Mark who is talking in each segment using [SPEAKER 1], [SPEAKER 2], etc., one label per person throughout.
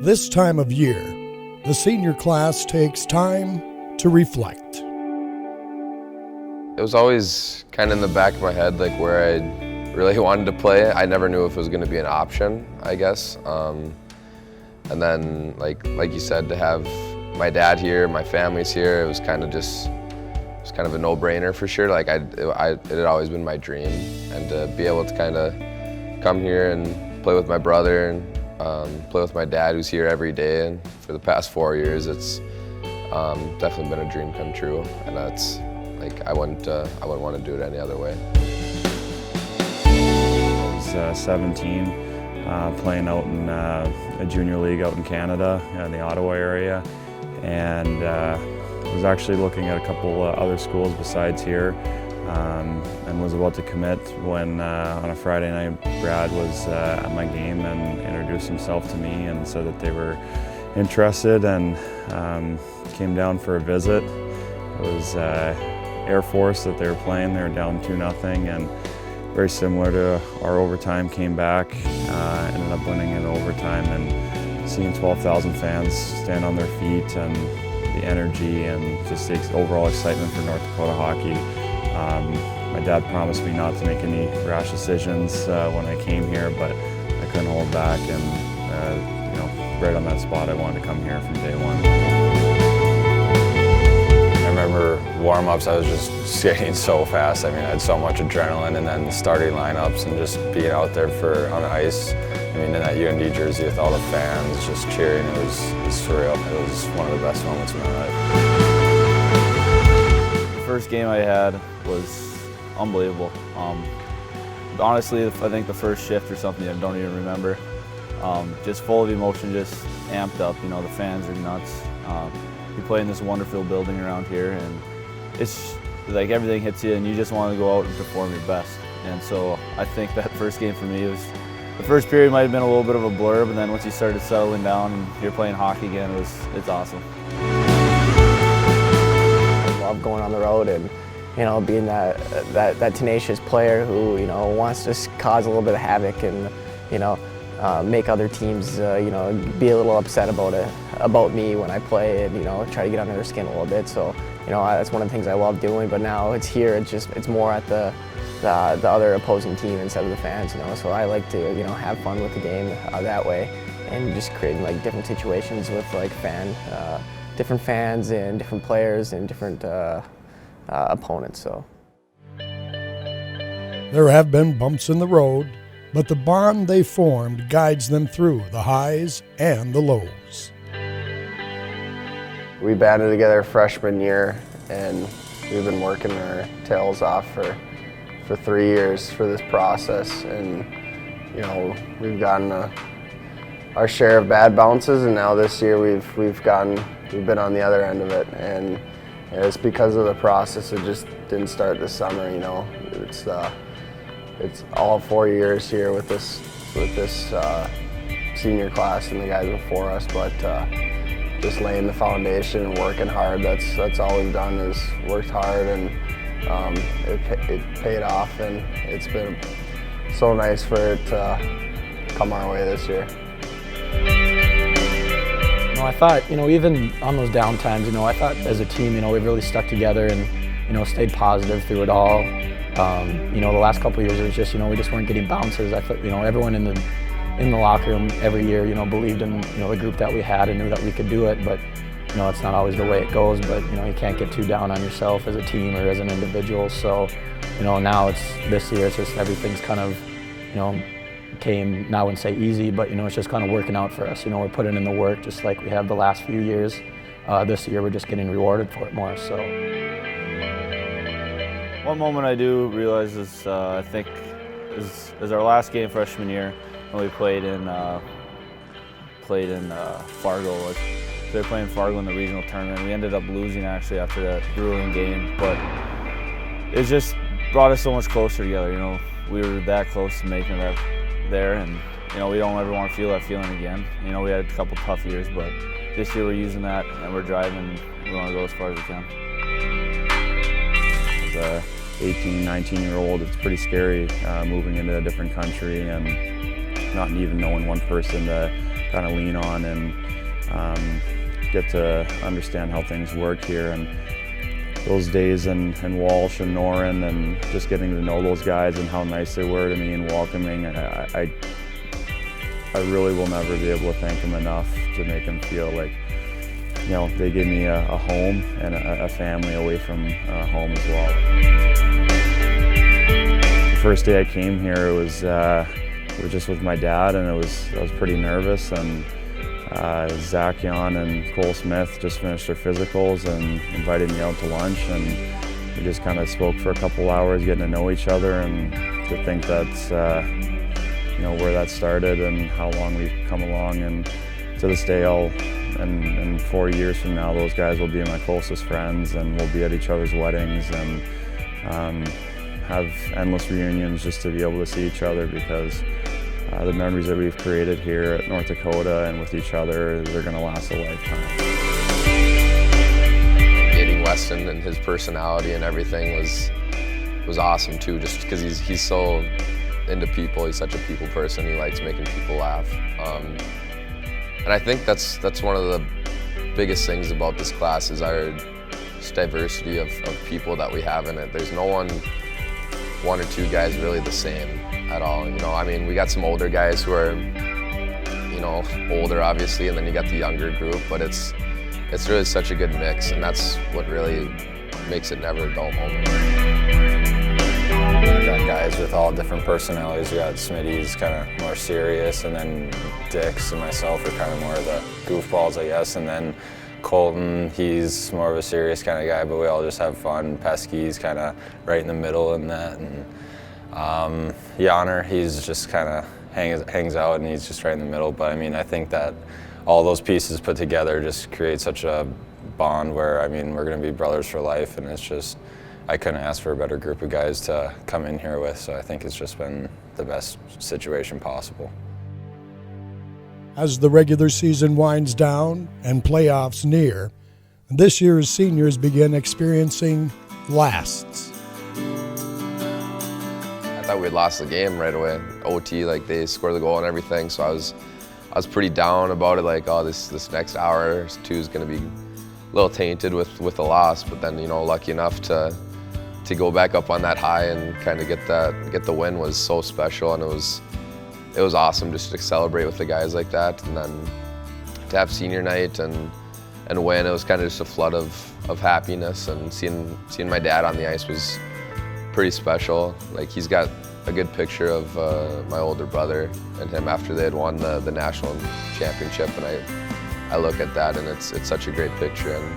[SPEAKER 1] This time of year, the senior class takes time to reflect.
[SPEAKER 2] It was always kind of in the back of my head, like where I really wanted to play. I never knew if it was going to be an option, I guess. And then, like you said, to have my dad here, my family's here, it was kind of a no-brainer for sure. Like it had always been my dream, and to be able to kind of come here and play with my brother and play with my dad, who's here every day, and for the past 4 years, it's definitely been a dream come true, and that's like I wouldn't want to do it any other way.
[SPEAKER 3] I was 17, playing out in a junior league out in Canada, in the Ottawa area, and was actually looking at a couple other schools besides here, and was about to commit when on a Friday night Brad was at my game and introduced himself to me and said that they were interested, and came down for a visit. It was Air Force that they were playing. They were down 2-0, and very similar to our overtime, came back, ended up winning in overtime, and seeing 12,000 fans stand on their feet and the energy and just the overall excitement for North Dakota hockey. My dad promised me not to make any rash decisions when I came here, but I couldn't hold back, and right on that spot, I wanted to come here from day one.
[SPEAKER 4] I remember warm-ups, I was just skating so fast. I mean, I had so much adrenaline, and then starting lineups and just being out there on the ice. I mean, in that UND jersey with all the fans just cheering, it was surreal. It was one of the best moments of my life.
[SPEAKER 5] The first game I had was unbelievable. Honestly, I think the first shift or something, I don't even remember. Just full of emotion, just amped up. You know, the fans are nuts. You play in this wonderful building around here, and it's like everything hits you, and you just want to go out and perform your best. And so I think that first game for me was, the first period might have been a little bit of a blur, but then once you started settling down and you're playing hockey again, it's awesome.
[SPEAKER 6] I love going on the road and being that tenacious player who wants to cause a little bit of havoc and make other teams be a little upset about me when I play, and try to get under their skin a little bit. So that's one of the things I love doing. But now it's here. It's more at the other opposing team instead of the fans. So I like to have fun with the game that way, and just creating like different situations with like different fans and different players and different opponents. So
[SPEAKER 1] There have been bumps in the road, but the bond they formed guides them through the highs and the lows.
[SPEAKER 7] We banded together freshman year, and we've been working our tails off for 3 years for this process, and we've gotten our share of bad bounces, and now this year we've been on the other end of it, and it's because of the process. It just didn't start this summer. It's all 4 years here with this senior class and the guys before us, but just laying the foundation and working hard. That's all we've done is worked hard, and it paid off, and it's been so nice for it to come our way this year.
[SPEAKER 8] I thought, even on those down times, I thought as a team, we really stuck together and, stayed positive through it all. The last couple of years, it was just, we just weren't getting bounces. I thought, everyone in the locker room every year, believed in, the group that we had and knew that we could do it. But, it's not always the way it goes. But, you can't get too down on yourself as a team or as an individual. So, now this year, it's just everything's kind of, came, I wouldn't say easy, but it's just kind of working out for us. We're putting in the work just like we have the last few years. This year we're just getting rewarded for it more. So
[SPEAKER 5] one moment I do realize is I think is our last game freshman year when we played in Fargo. They were playing Fargo in the regional tournament. We ended up losing actually after that grueling game, but it just brought us so much closer together. We were that close to making that there, and we don't ever want to feel that feeling again. We had a couple tough years, but this year we're using that and we're driving. We want to go as far as we can.
[SPEAKER 3] As a 18, 19-year-old, it's pretty scary moving into a different country and not even knowing one person to kind of lean on and get to understand how things work here. And those days in Walsh and Norin and just getting to know those guys and how nice they were to me and welcoming, I really will never be able to thank them enough to make them feel like, you know, they gave me a home and a family away from home as well. The first day I came here, it was just with my dad, and I was pretty nervous. And Zach Yon and Cole Smith just finished their physicals and invited me out to lunch, and we just kind of spoke for a couple hours, getting to know each other. And to think that's you know, where that started and how long we've come along, and to this day, and 4 years from now, those guys will be my closest friends, and we'll be at each other's weddings and have endless reunions just to be able to see each other, because the memories that we've created here at North Dakota and with each other, they're going to last a lifetime.
[SPEAKER 2] Meeting Weston and his personality and everything was awesome too, just because he's so into people. He's such a people person. He likes making people laugh. And I think that's one of the biggest things about this class is our diversity of people that we have in it. There's no one or two guys really the same at all. You know, I mean, we got some older guys who are, you know, older obviously, and then you got the younger group, but it's really such a good mix, and that's what really makes it never a dull moment.
[SPEAKER 4] We got guys with all different personalities. We got Smitty's kind of more serious, and then Dix and myself are kind of more of the goofballs, I guess, and then Colton, he's more of a serious kind of guy, but we all just have fun. Pesky's kind of right in the middle in that, and Yonner, he's just kind of hangs out, and he's just right in the middle. But I mean, I think that all those pieces put together just create such a bond where, I mean, we're going to be brothers for life, and it's just, I couldn't ask for a better group of guys to come in here with, so I think it's just been the best situation possible.
[SPEAKER 1] As the regular season winds down and playoffs near, this year's seniors begin experiencing lasts.
[SPEAKER 2] I thought we'd lost the game right away. OT, like they scored the goal and everything, so I was pretty down about it, like, oh, this next hour or two is going to be a little tainted with a loss. But then, you know, lucky enough to go back up on that high and kind of get the win was so special, and it was awesome just to celebrate with the guys like that, and then to have senior night and win. It was kind of just a flood of happiness, and seeing my dad on the ice was pretty special. Like, he's got a good picture of my older brother and him after they had won the national championship, and I look at that, and it's such a great picture. And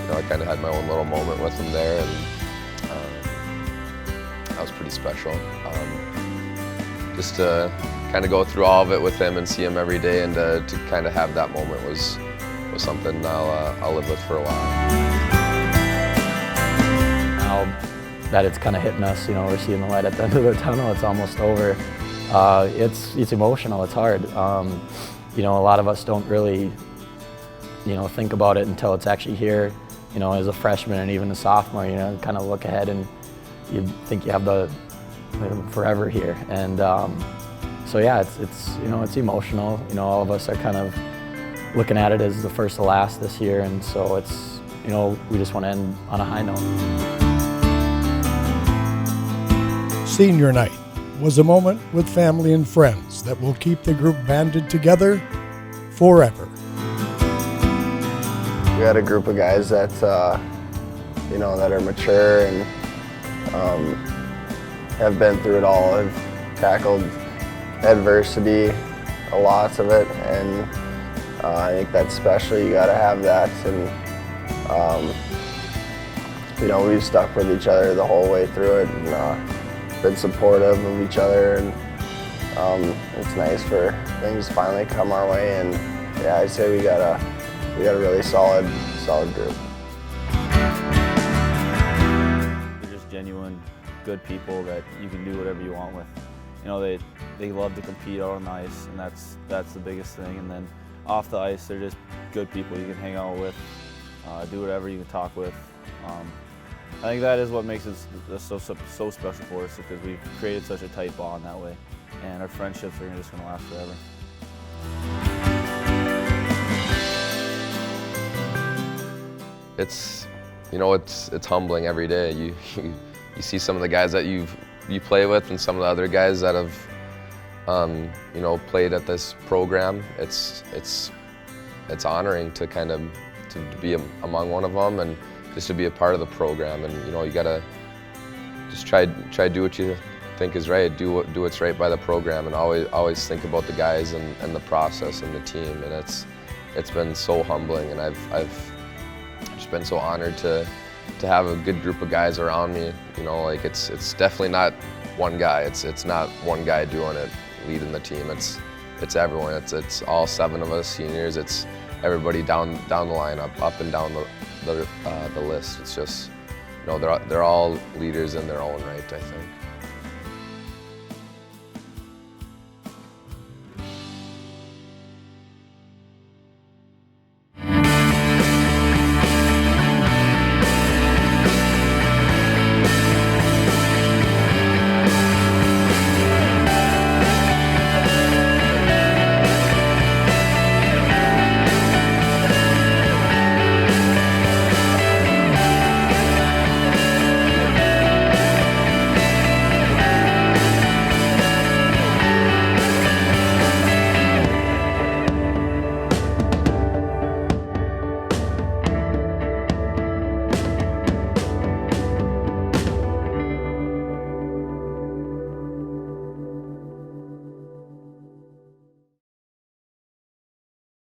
[SPEAKER 2] you know, I kind of had my own little moment with him there, and that was pretty special. Just to kind of go through all of it with him and see him every day, and to kind of have that moment was something I'll live with for a while.
[SPEAKER 8] Now that it's kind of hitting us, you know, we're seeing the light at the end of the tunnel. It's almost over. It's emotional. It's hard. You know, a lot of us don't really, you know, think about it until it's actually here. You know, as a freshman and even a sophomore, you know, kind of look ahead and you think you have the forever here. And so yeah, it's you know, it's emotional. You know, all of us are kind of looking at it as the first to last this year, and so it's, you know, we just want to end on a high note.
[SPEAKER 1] Senior night was a moment with family and friends that will keep the group banded together forever.
[SPEAKER 7] We had a group of guys that, you know, that are mature and have been through it all, have tackled adversity, lots of it, and I think that's special. You got to have that, and you know, we've stuck with each other the whole way through it, and been supportive of each other, and it's nice for things to finally come our way. And yeah, I'd say we got a really solid group.
[SPEAKER 5] They're just genuine, good people that you can do whatever you want with. You know, they love to compete out on the ice, and that's the biggest thing. And then off the ice, they're just good people you can hang out with, do whatever you can talk with. I think that is what makes it so special for us, because we've created such a tight bond that way, and our friendships are just going to last forever.
[SPEAKER 2] it's it's humbling every day. You see some of the guys that you play with and some of the other guys that have played at this program. It's honoring to kind of to be among one of them and just to be a part of the program. And you gotta just try to do what you think is right. Do what's right by the program, and always think about the guys and the process and the team. And it's been so humbling, and I've just been so honored to have a good group of guys around me. It's definitely not one guy. It's not one guy doing it, leading the team. It's everyone. It's all 7 of us seniors. It's everybody down the lineup, up and down the list. It's just they're all leaders in their own right, I think.